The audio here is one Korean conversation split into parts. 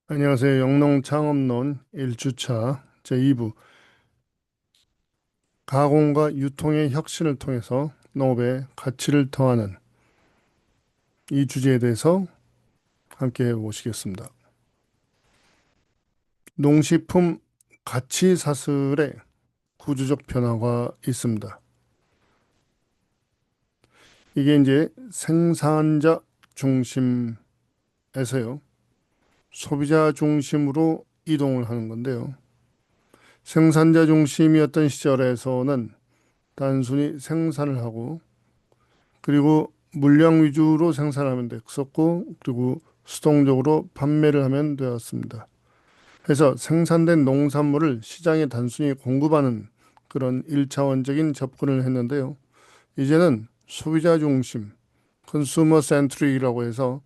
안녕하세요. 영농창업론 1주차 제2부 가공과 유통의 혁신을 통해서 농업의 가치를 더하는 이 주제에 대해서 함께 해보시겠습니다. 농식품 가치 사슬에 구조적 변화가 있습니다. 이게 이제 생산자 중심에서요, 소비자 중심으로 이동을 하는 건데요. 생산자 중심이었던 시절에서는 단순히 생산을 하고 그리고 물량 위주로 생산하면 됐었고, 그리고 수동적으로 판매를 하면 되었습니다. 그래서 생산된 농산물을 시장에 단순히 공급하는 그런 일차원적인 접근을 했는데요. 이제는 소비자 중심, 컨슈머 센트릭이라고 해서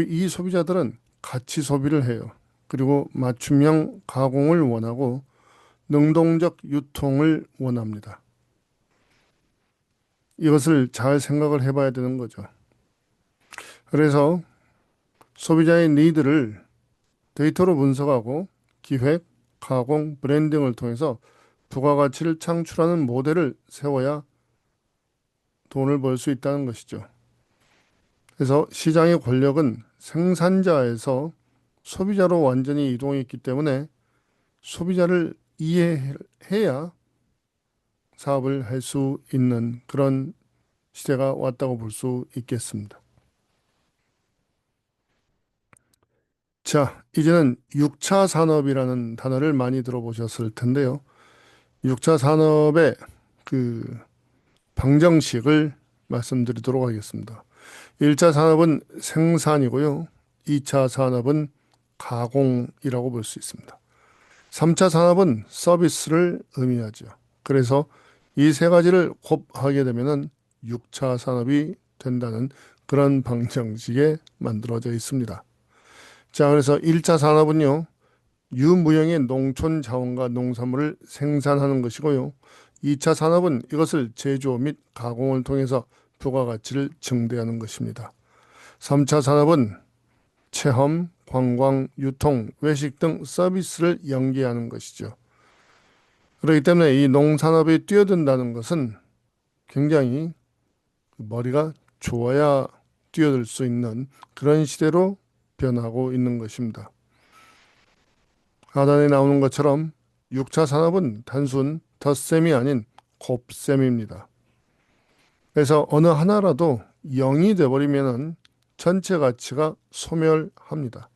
이 소비자들은 가치 소비를 해요. 그리고 맞춤형 가공을 원하고 능동적 유통을 원합니다. 이것을 잘 생각을 해봐야 되는 거죠. 그래서 소비자의 니드를 데이터로 분석하고 기획, 가공, 브랜딩을 통해서 부가가치를 창출하는 모델을 세워야 돈을 벌 수 있다는 것이죠. 그래서 시장의 권력은 생산자에서 소비자로 완전히 이동했기 때문에 소비자를 이해해야 사업을 할 수 있는 그런 시대가 왔다고 볼 수 있겠습니다. 자, 이제는 6차 산업이라는 단어를 많이 들어보셨을 텐데요. 6차 산업의 그 방정식을 말씀드리도록 하겠습니다. 1차 산업은 생산이고요. 2차 산업은 가공이라고 볼 수 있습니다. 3차 산업은 서비스를 의미하죠. 그래서 이 세 가지를 곱하게 되면은 6차 산업이 된다는 그런 방정식에 만들어져 있습니다. 자, 그래서 1차 산업은요. 유무형의 농촌 자원과 농산물을 생산하는 것이고요. 2차 산업은 이것을 제조 및 가공을 통해서 부가가치를 증대하는 것입니다. 3차 산업은 체험, 관광, 유통, 외식 등 서비스를 연계하는 것이죠. 그렇기 때문에 이 농산업에 뛰어든다는 것은 굉장히 머리가 좋아야 뛰어들 수 있는 그런 시대로 변하고 있는 것입니다. 하단에 나오는 것처럼 6차 산업은 단순 덧셈이 아닌 곱셈입니다. 그래서 어느 하나라도 0이 돼버리면 전체 가치가 소멸합니다.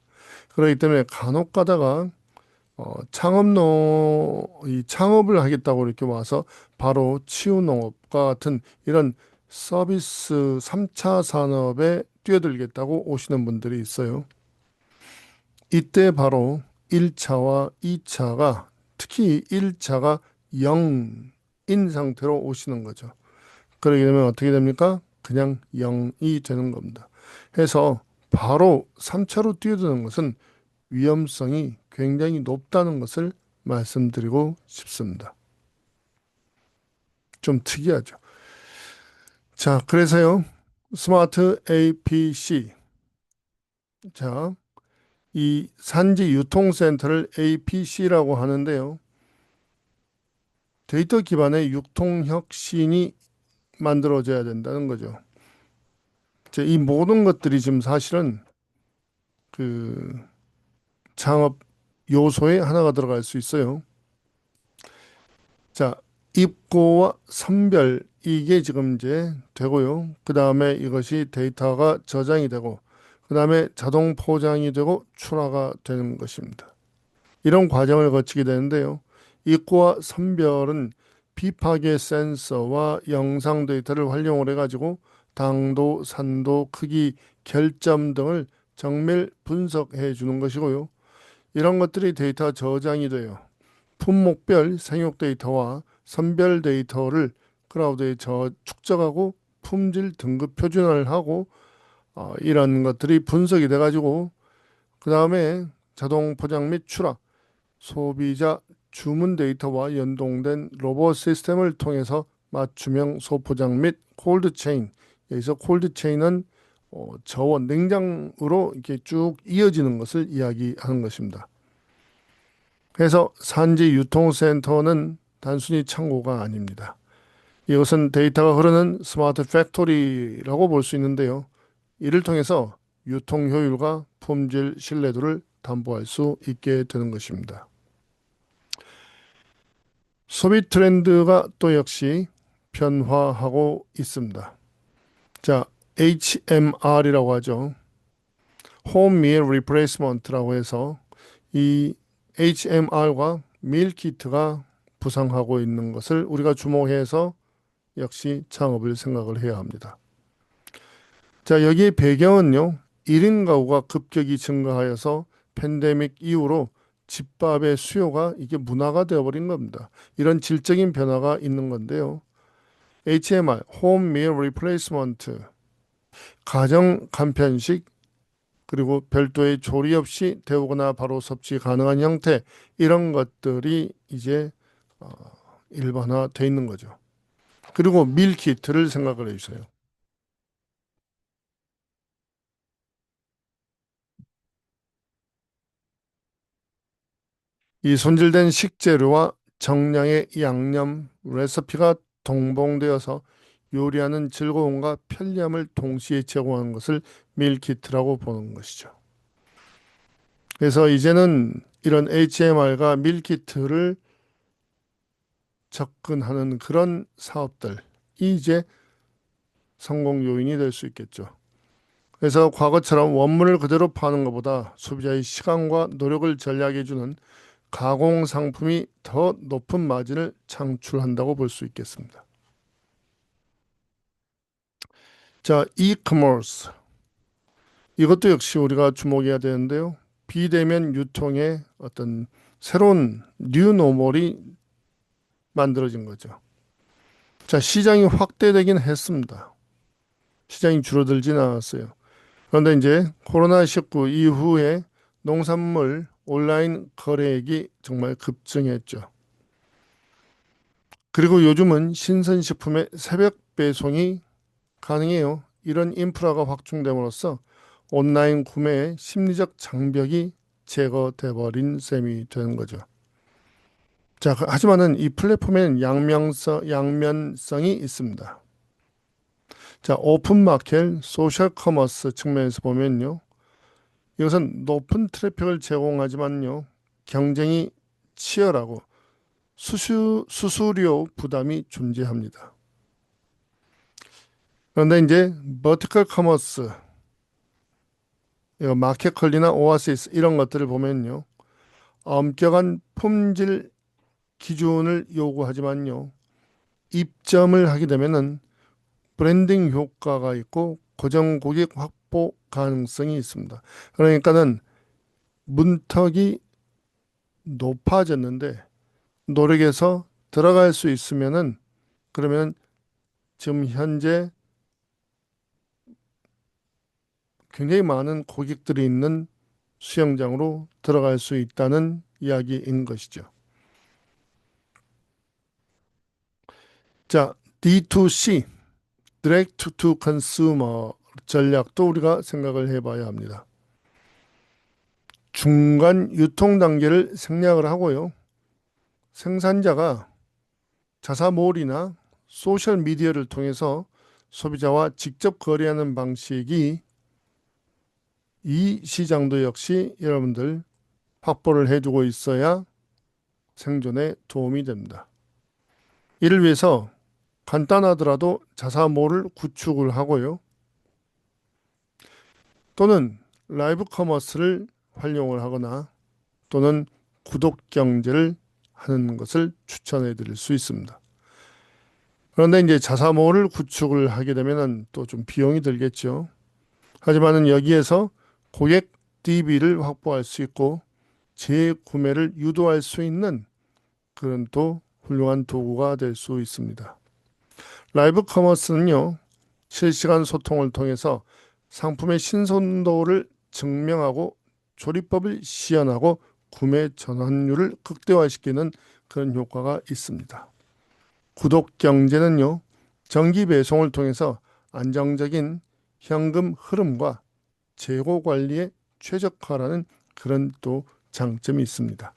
그렇기 때문에 간혹 가다가 이 창업을 하겠다고 이렇게 와서 바로 치유농업과 같은 이런 서비스 3차 산업에 뛰어들겠다고 오시는 분들이 있어요. 이때 바로 1차와 2차가 특히 1차가 0인 상태로 오시는 거죠. 그러게 되면 어떻게 됩니까? 그냥 0이 되는 겁니다. 해서 바로 3차로 뛰어드는 것은 위험성이 굉장히 높다는 것을 말씀드리고 싶습니다. 좀 특이하죠. 자, 그래서요. 스마트 APC. 자, 이 산지 유통센터를 APC라고 하는데요. 데이터 기반의 유통혁신이 만들어져야 된다는 거죠. 이 모든 것들이 지금 사실은 그 창업 요소의 하나가 들어갈 수 있어요. 자, 입고와 선별 이게 지금 이제 되고요. 그 다음에 이것이 데이터가 저장이 되고, 그 다음에 자동 포장이 되고 출하가 되는 것입니다. 이런 과정을 거치게 되는데요. 입고와 선별은 비파괴 센서와 영상 데이터를 활용을 해가지고 당도, 산도, 크기, 결점 등을 정밀 분석해 주는 것이고요. 이런 것들이 데이터 저장이 돼요. 품목별 생육 데이터와 선별 데이터를 클라우드에 축적하고 품질 등급 표준화를 하고 이런 것들이 분석이 돼가지고 그 다음에 자동 포장 및 출하, 소비자 주문 데이터와 연동된 로봇 시스템을 통해서 맞춤형 소포장 및 콜드 체인, 여기서 콜드 체인은 저온 냉장으로 이렇게 쭉 이어지는 것을 이야기하는 것입니다. 그래서 산지 유통센터는 단순히 창고가 아닙니다. 이것은 데이터가 흐르는 스마트 팩토리라고 볼 수 있는데요. 이를 통해서 유통 효율과 품질 신뢰도를 담보할 수 있게 되는 것입니다. 소비 트렌드가 또 역시 변화하고 있습니다. 자, HMR이라고 하죠. Home Meal Replacement라고 해서 이 HMR과 밀키트가 부상하고 있는 것을 우리가 주목해서 역시 창업을 생각을 해야 합니다. 자, 여기에 배경은요. 1인 가구가 급격히 증가하여서 팬데믹 이후로 집밥의 수요가 이게 문화가 되어버린 겁니다. 이런 질적인 변화가 있는 건데요. HMR, Home Meal Replacement, 가정 간편식, 그리고 별도의 조리 없이 데우거나 바로 섭취 가능한 형태, 이런 것들이 이제 일반화되어 있는 거죠. 그리고 밀키트를 생각을 해주세요. 이 손질된 식재료와 정량의 양념, 레시피가 동봉되어서 요리하는 즐거움과 편리함을 동시에 제공하는 것을 밀키트라고 보는 것이죠. 그래서 이제는 이런 HMR과 밀키트를 접근하는 그런 사업들이 이제 성공 요인이 될 수 있겠죠. 그래서 과거처럼 원물을 그대로 파는 것보다 소비자의 시간과 노력을 절약해주는 가공 상품이 더 높은 마진을 창출한다고 볼 수 있겠습니다. 자, 이커머스. 이것도 역시 우리가 주목해야 되는데요. 비대면 유통의 어떤 새로운 뉴노멀이 만들어진 거죠. 자, 시장이 확대되긴 했습니다. 시장이 줄어들진 않았어요. 그런데 이제 코로나19 이후에 농산물 온라인 거래액이 정말 급증했죠. 그리고 요즘은 신선식품의 새벽 배송이 가능해요. 이런 인프라가 확충됨으로써 온라인 구매의 심리적 장벽이 제거돼 버린 셈이 되는 거죠. 자, 하지만은 이 플랫폼에는 양면성이 있습니다. 자, 오픈 마켓, 소셜 커머스 측면에서 보면요. 이것은 높은 트래픽을 제공하지만요. 경쟁이 치열하고 수수료 부담이 존재합니다. 그런데 이제 버티컬 커머스, 마켓컬리나 오아시스 이런 것들을 보면요. 엄격한 품질 기준을 요구하지만요. 입점을 하게 되면은 브랜딩 효과가 있고 고정 고객 확보 가능성이 있습니다. 그러니까는 문턱이 높아졌는데 노력해서 들어갈 수 있으면은 그러면 지금 현재 굉장히 많은 고객들이 있는 수영장으로 들어갈 수 있다는 이야기인 것이죠. 자, D2C, Direct to Consumer 전략도 우리가 생각을 해봐야 합니다. 중간 유통 단계를 생략을 하고요. 생산자가 자사몰이나 소셜 미디어를 통해서 소비자와 직접 거래하는 방식이 이 시장도 역시 여러분들 확보를 해두고 있어야 생존에 도움이 됩니다. 이를 위해서 간단하더라도 자사몰을 구축을 하고요. 또는 라이브 커머스를 활용을 하거나 또는 구독 경제를 하는 것을 추천해 드릴 수 있습니다. 그런데 이제 자사몰을 구축을 하게 되면 또 좀 비용이 들겠죠. 하지만은 여기에서 고객 DB를 확보할 수 있고 재구매를 유도할 수 있는 그런 또 훌륭한 도구가 될 수 있습니다. 라이브 커머스는요, 실시간 소통을 통해서 상품의 신선도를 증명하고 조리법을 시연하고 구매 전환율을 극대화시키는 그런 효과가 있습니다. 구독 경제는요, 정기 배송을 통해서 안정적인 현금 흐름과 재고 관리에 최적화라는 그런 또 장점이 있습니다.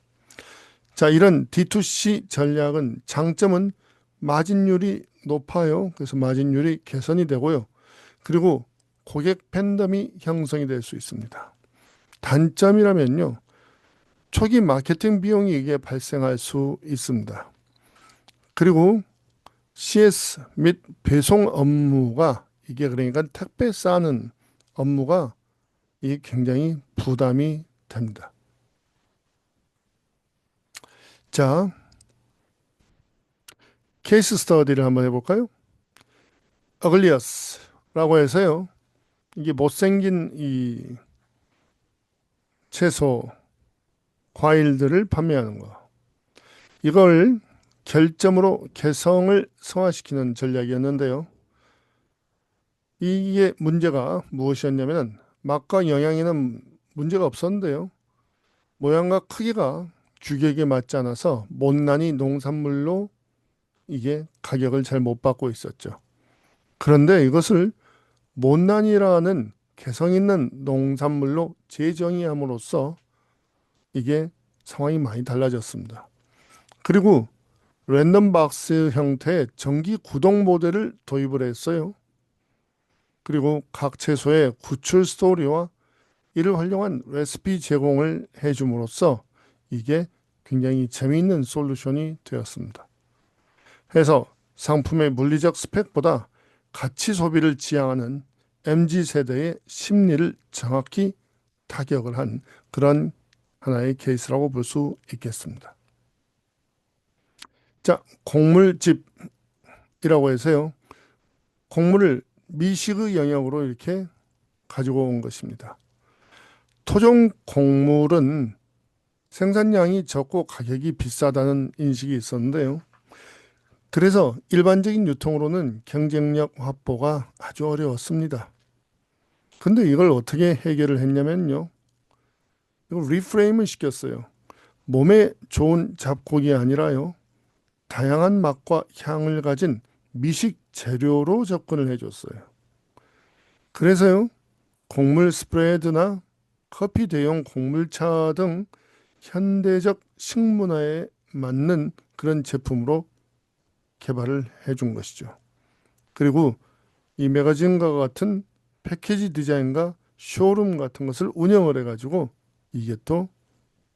자, 이런 D2C 전략은 장점은 마진율이 높아요. 그래서 마진율이 개선이 되고요. 그리고 고객 팬덤이 형성이 될 수 있습니다. 단점이라면요. 초기 마케팅 비용이 이게 발생할 수 있습니다. 그리고 CS 및 배송 업무가 이게 그러니까 택배 싸는 업무가 이게 굉장히 부담이 됩니다. 자, 케이스 스터디를 한번 해볼까요? 어글리어스라고 해서요. 이게 못생긴 이 채소, 과일들을 판매하는 거. 이걸 결점으로 개성을 성화시키는 전략이었는데요. 이게 문제가 무엇이었냐면 맛과 영양에는 문제가 없었는데요. 모양과 크기가 규격에 맞지 않아서 못난이 농산물로 이게 가격을 잘 못 받고 있었죠. 그런데 이것을 못난이라는 개성 있는 농산물로 재정의함으로써 이게 상황이 많이 달라졌습니다. 그리고 랜덤 박스 형태의 정기 구독 모델을 도입을 했어요. 그리고 각 채소의 구출 스토리와 이를 활용한 레시피 제공을 해줌으로써 이게 굉장히 재미있는 솔루션이 되었습니다. 해서 상품의 물리적 스펙보다 가치 소비를 지향하는 MZ세대의 심리를 정확히 타격을 한 그런 하나의 케이스라고 볼 수 있겠습니다. 자, 곡물집이라고 해서요. 곡물을 미식의 영역으로 이렇게 가지고 온 것입니다. 토종 곡물은 생산량이 적고 가격이 비싸다는 인식이 있었는데요. 그래서 일반적인 유통으로는 경쟁력 확보가 아주 어려웠습니다. 근데 이걸 어떻게 해결을 했냐면요. 이걸 리프레임을 시켰어요. 몸에 좋은 잡곡이 아니라요. 다양한 맛과 향을 가진 미식 재료로 접근을 해줬어요. 그래서요. 곡물 스프레드나 커피 대용 곡물차 등 현대적 식문화에 맞는 그런 제품으로 개발을 해준 것이죠. 그리고 이 매거진과 같은 패키지 디자인과 쇼룸 같은 것을 운영을 해가지고 이게 또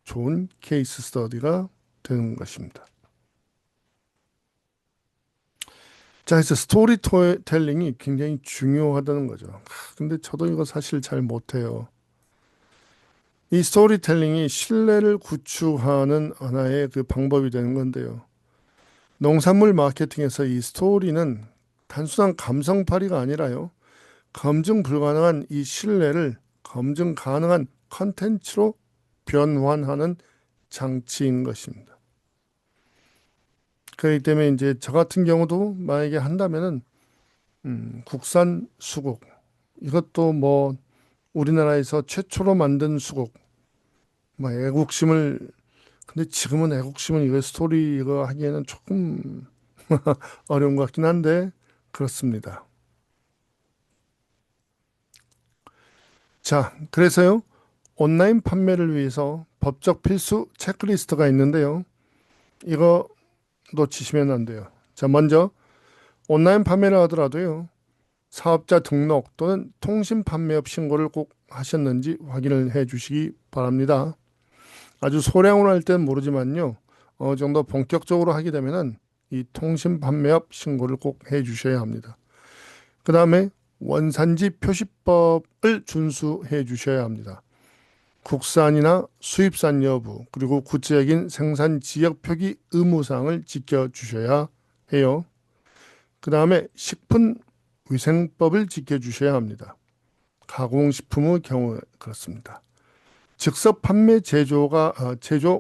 좋은 케이스 스터디가 되는 것입니다. 자, 그래서 스토리텔링이 굉장히 중요하다는 거죠. 근데 저도 이거 사실 잘 못해요. 이 스토리텔링이 신뢰를 구축하는 하나의 그 방법이 되는 건데요. 농산물 마케팅에서 이 스토리는 단순한 감성팔이가 아니라요. 검증 불가능한 이 신뢰를 검증 가능한 컨텐츠로 변환하는 장치인 것입니다. 그렇기 때문에 이제 저 같은 경우도 만약에 한다면은 국산 수국 이것도 뭐 우리나라에서 최초로 만든 수국 뭐 애국심을 근데 지금은 애국심은 이거 스토리 이거 하기에는 조금 어려운 것 같긴 한데 그렇습니다. 자, 그래서요. 온라인 판매를 위해서 법적 필수 체크리스트가 있는데요. 이거 놓치시면 안 돼요. 자, 먼저 온라인 판매를 하더라도요. 사업자 등록 또는 통신 판매업 신고를 꼭 하셨는지 확인을 해 주시기 바랍니다. 아주 소량으로 할 때는 모르지만요. 어느 정도 본격적으로 하게 되면은 이 통신 판매업 신고를 꼭 해 주셔야 합니다. 그 다음에 원산지 표시법을 준수해 주셔야 합니다. 국산이나 수입산 여부, 그리고 구체적인 생산 지역 표기 의무사항을 지켜주셔야 해요. 그 다음에 식품위생법을 지켜주셔야 합니다. 가공식품의 경우 그렇습니다. 즉석 판매 제조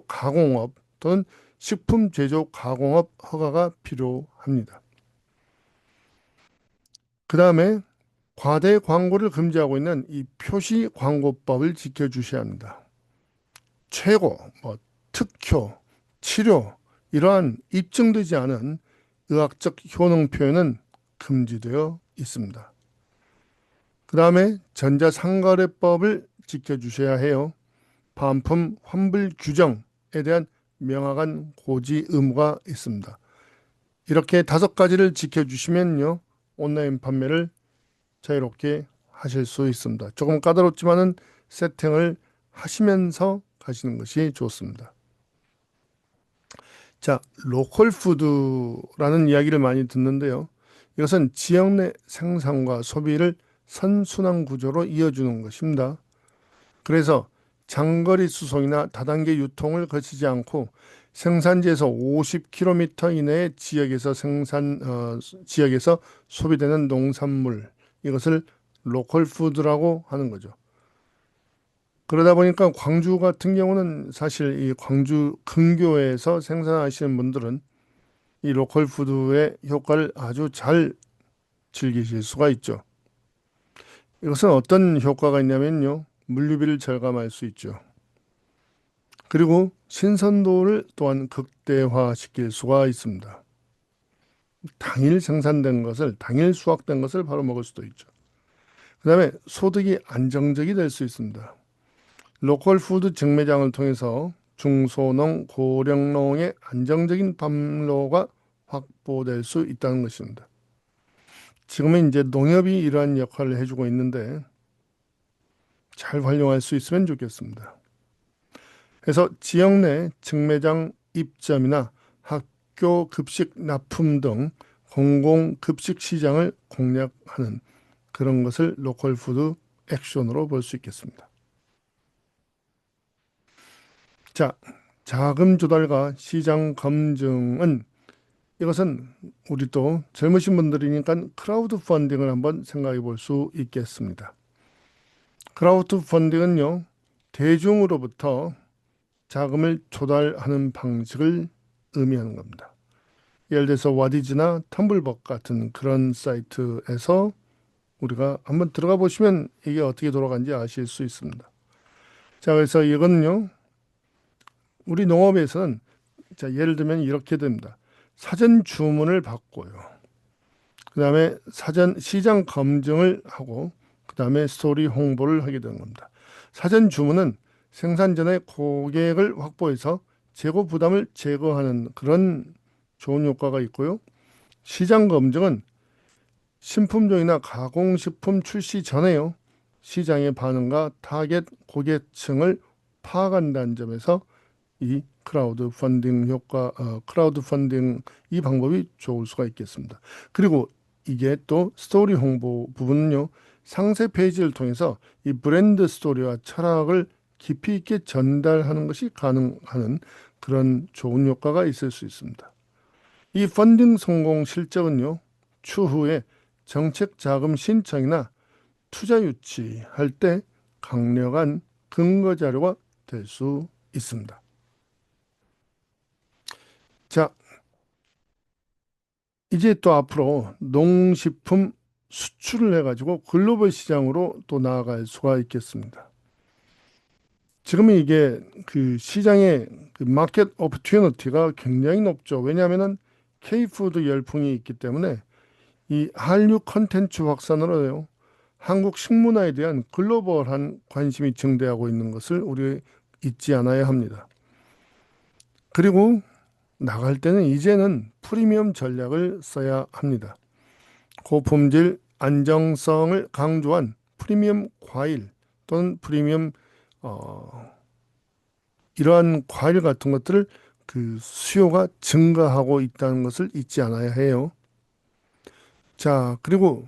가공업 또는 식품 제조 가공업 허가가 필요합니다. 그 다음에 과대 광고를 금지하고 있는 이 표시 광고법을 지켜주셔야 합니다. 최고, 특효, 치료 이러한 입증되지 않은 의학적 효능 표현은 금지되어 있습니다. 그 다음에 전자상거래법을 지켜주셔야 해요. 반품 환불 규정에 대한 명확한 고지 의무가 있습니다. 이렇게 5가지를 지켜주시면요, 온라인 판매를 자유롭게 하실 수 있습니다. 조금 까다롭지만은 세팅을 하시면서 가시는 것이 좋습니다. 자, 로컬 푸드라는 이야기를 많이 듣는데요. 이것은 지역 내 생산과 소비를 선순환 구조로 이어주는 것입니다. 그래서 장거리 수송이나 다단계 유통을 거치지 않고 생산지에서 50km 이내의 지역에서 소비되는 농산물, 이것을 로컬 푸드라고 하는 거죠. 그러다 보니까 광주 같은 경우는 사실 이 광주 근교에서 생산하시는 분들은 이 로컬 푸드의 효과를 아주 잘 즐기실 수가 있죠. 이것은 어떤 효과가 있냐면요, 물류비를 절감할 수 있죠. 그리고 신선도를 또한 극대화시킬 수가 있습니다. 당일 생산된 것을, 당일 수확된 것을 바로 먹을 수도 있죠. 그 다음에 소득이 안정적이 될 수 있습니다. 로컬 푸드 직매장을 통해서 중소농, 고령농의 안정적인 판로가 확보될 수 있다는 것입니다. 지금은 이제 농협이 이러한 역할을 해주고 있는데 잘 활용할 수 있으면 좋겠습니다. 그래서 지역 내 직매장 입점이나 학교 급식 납품 등 공공 급식 시장을 공략하는 그런 것을 로컬 푸드 액션으로 볼 수 있겠습니다. 자, 자금 조달과 시장 검증은, 이것은 우리 또 젊으신 분들이니까 크라우드 펀딩을 한번 생각해 볼 수 있겠습니다. 크라우드 펀딩은요, 대중으로부터 자금을 조달하는 방식을 의미하는 겁니다. 예를 들어서 와디즈나 텀블벅 같은 그런 사이트에서 우리가 한번 들어가 보시면 이게 어떻게 돌아가는지 아실 수 있습니다. 자, 그래서 이거는요, 우리 농업에서는, 자, 예를 들면 이렇게 됩니다. 사전 주문을 받고요. 그 다음에 사전 시장 검증을 하고, 그 다음에 스토리 홍보를 하게 되는 겁니다. 사전 주문은 생산 전에 고객을 확보해서 재고 부담을 제거하는 그런 좋은 효과가 있고요. 시장 검증은 신품종이나 가공식품 출시 전에요, 시장의 반응과 타겟 고객층을 파악한다는 점에서 이 크라우드 펀딩 이 방법이 좋을 수가 있겠습니다. 그리고 이게 또 스토리 홍보 부분은요, 상세 페이지를 통해서 이 브랜드 스토리와 철학을 깊이 있게 전달하는 것이 가능한 그런 좋은 효과가 있을 수 있습니다. 이 펀딩 성공 실적은요, 추후에 정책 자금 신청이나 투자 유치할 때 강력한 근거 자료가 될 수 있습니다. 자, 이제 또 앞으로 농식품 수출을 해가지고 글로벌 시장으로 또 나아갈 수가 있겠습니다. 지금은 이게 그 시장의 그 마켓 오퍼튜니티가 굉장히 높죠. 왜냐하면은 K푸드 열풍이 있기 때문에 이 한류 컨텐츠 확산으로요, 한국 식문화에 대한 글로벌한 관심이 증대하고 있는 것을 우리 잊지 않아야 합니다. 그리고 나갈 때는 이제는 프리미엄 전략을 써야 합니다. 고품질 안정성을 강조한 프리미엄 과일 또는 프리미엄 어, 이러한 과일 같은 것들을 그 수요가 증가하고 있다는 것을 잊지 않아야 해요. 자, 그리고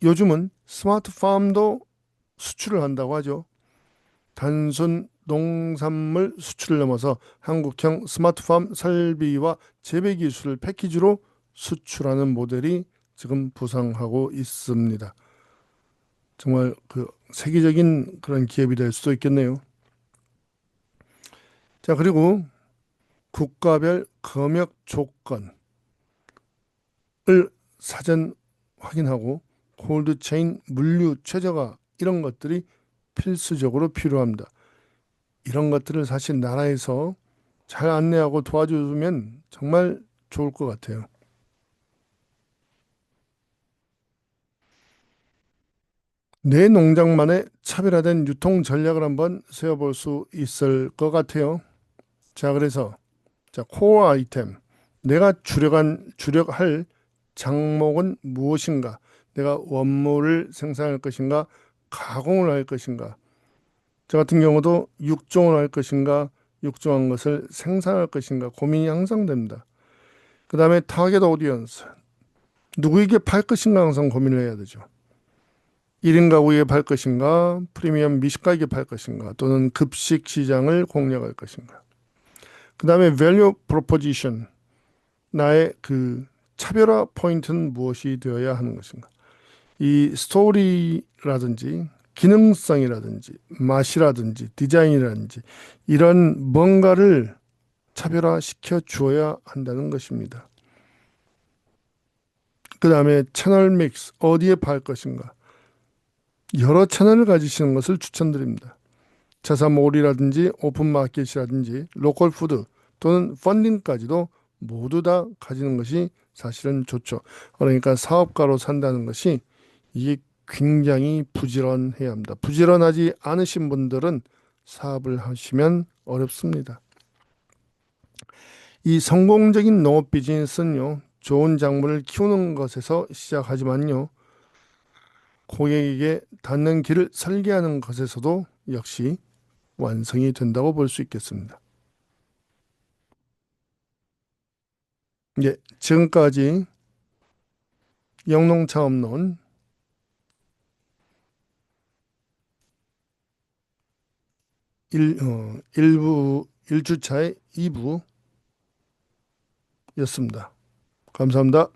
요즘은 스마트팜도 수출을 한다고 하죠. 단순 농산물 수출을 넘어서 한국형 스마트팜 설비와 재배 기술을 패키지로 수출하는 모델이 지금 부상하고 있습니다. 정말 그 세계적인 그런 기업이 될 수도 있겠네요. 자, 그리고 국가별 검역 조건을 사전 확인하고 콜드체인 물류 최저가, 이런 것들이 필수적으로 필요합니다. 이런 것들을 사실 나라에서 잘 안내하고 도와주면 정말 좋을 것 같아요. 내 농장만의 차별화된 유통 전략을 한번 세워볼 수 있을 것 같아요. 자, 그래서 자, 코어 아이템. 내가 주력할 장목은 무엇인가? 내가 원물을 생산할 것인가? 가공을 할 것인가? 저 같은 경우도 육종을 할 것인가? 육종한 것을 생산할 것인가? 고민이 항상 됩니다. 그 다음에 타겟 오디언스. 누구에게 팔 것인가 항상 고민을 해야 되죠. 1인 가구에게 팔 것인가? 프리미엄 미식가에게 팔 것인가? 또는 급식 시장을 공략할 것인가? 그 다음에 value proposition. 나의 그 차별화 포인트는 무엇이 되어야 하는 것인가? 이 스토리라든지 기능성이라든지 맛이라든지 디자인이라든지 이런 뭔가를 차별화시켜 주어야 한다는 것입니다. 그 다음에 채널 믹스, 어디에 팔 것인가? 여러 채널을 가지시는 것을 추천드립니다. 자사몰이라든지 오픈마켓이라든지 로컬 푸드 또는 펀딩까지도 모두 다 가지는 것이 사실은 좋죠. 그러니까 사업가로 산다는 것이 이게 굉장히 부지런해야 합니다. 부지런하지 않으신 분들은 사업을 하시면 어렵습니다. 이 성공적인 농업 비즈니스는요, 좋은 작물을 키우는 것에서 시작하지만요, 고객에게 닿는 길을 설계하는 것에서도 역시 완성이 된다고 볼 수 있겠습니다. 예, 지금까지 영농차업론 일부 1주차의 2부였습니다. 감사합니다.